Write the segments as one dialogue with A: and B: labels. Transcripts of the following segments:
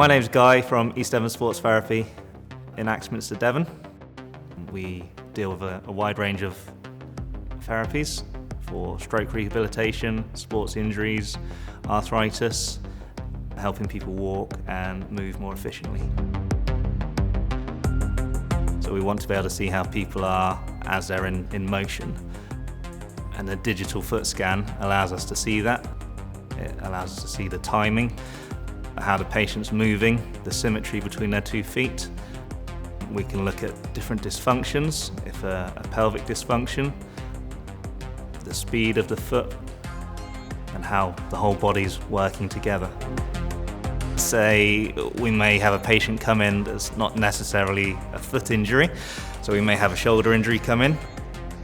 A: My name's Guy from East Devon Sports Therapy in Axminster, Devon. We deal with a wide range of therapies for stroke rehabilitation, sports injuries, arthritis, helping people walk and move more efficiently. So we want to be able to see how people are as they're in motion. And the digital foot scan allows us to see that. It allows us to see the timing, how the patient's moving, the symmetry between their 2 feet. We can look at different dysfunctions, if a pelvic dysfunction, the speed of the foot, and how the whole body's working together. Say we may have a patient come in that's not necessarily a foot injury, so we may have a shoulder injury come in,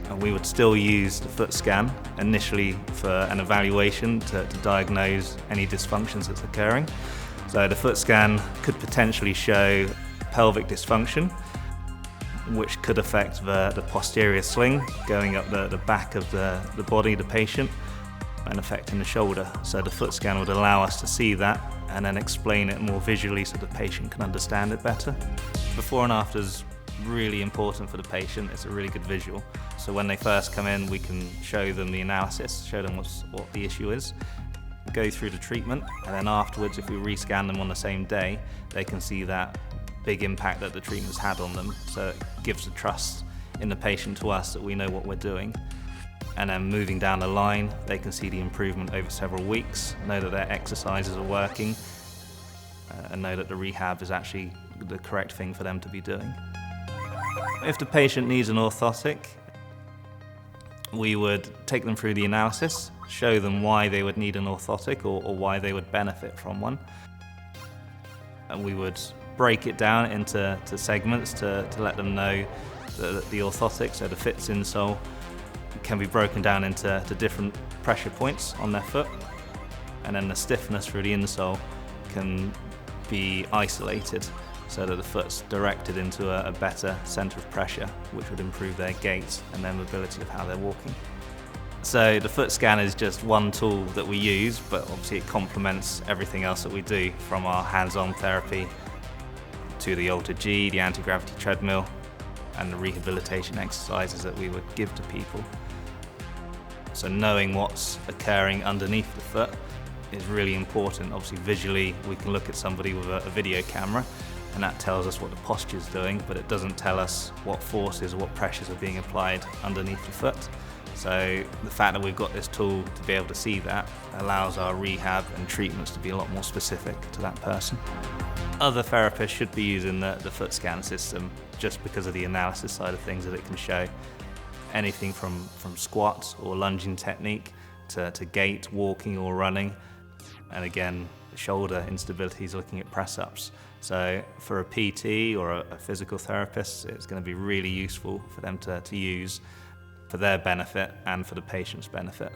A: and we would still use the foot scan initially for an evaluation to diagnose any dysfunctions that's occurring. So the foot scan could potentially show pelvic dysfunction, which could affect the posterior sling going up the back of the body, the patient, and affecting the shoulder. So the foot scan would allow us to see that and then explain it more visually so the patient can understand it better. Before and after is really important for the patient. It's a really good visual. So when they first come in, we can show them the analysis, show them what the issue is, go through the treatment, and then afterwards, if we rescan them on the same day, they can see that big impact that the treatment's had on them. So it gives the trust in the patient to us that we know what we're doing. And then moving down the line, they can see the improvement over several weeks, know that their exercises are working, and know that the rehab is actually the correct thing for them to be doing. If the patient needs an orthotic, we would take them through the analysis, show them why they would need an orthotic or why they would benefit from one. And we would break it down into segments to let them know that the orthotic, so the fits insole, can be broken down into different pressure points on their foot, and then the stiffness through the insole can be isolated so that the foot's directed into a better centre of pressure, which would improve their gait and their mobility of how they're walking. So the foot scan is just one tool that we use, but obviously it complements everything else that we do, from our hands-on therapy to the Alter-G, the anti-gravity treadmill, and the rehabilitation exercises that we would give to people. So knowing what's occurring underneath the foot is really important. Obviously visually we can look at somebody with a video camera and that tells us what the posture's doing, but it doesn't tell us what forces or what pressures are being applied underneath the foot. So the fact that we've got this tool to be able to see that allows our rehab and treatments to be a lot more specific to that person. Other therapists should be using the foot scan system just because of the analysis side of things that it can show. Anything from squats or lunging technique to gait, walking or running. And again, shoulder instability is looking at press-ups. So for a PT or a physical therapist, it's going to be really useful for them to use for their benefit and for the patient's benefit.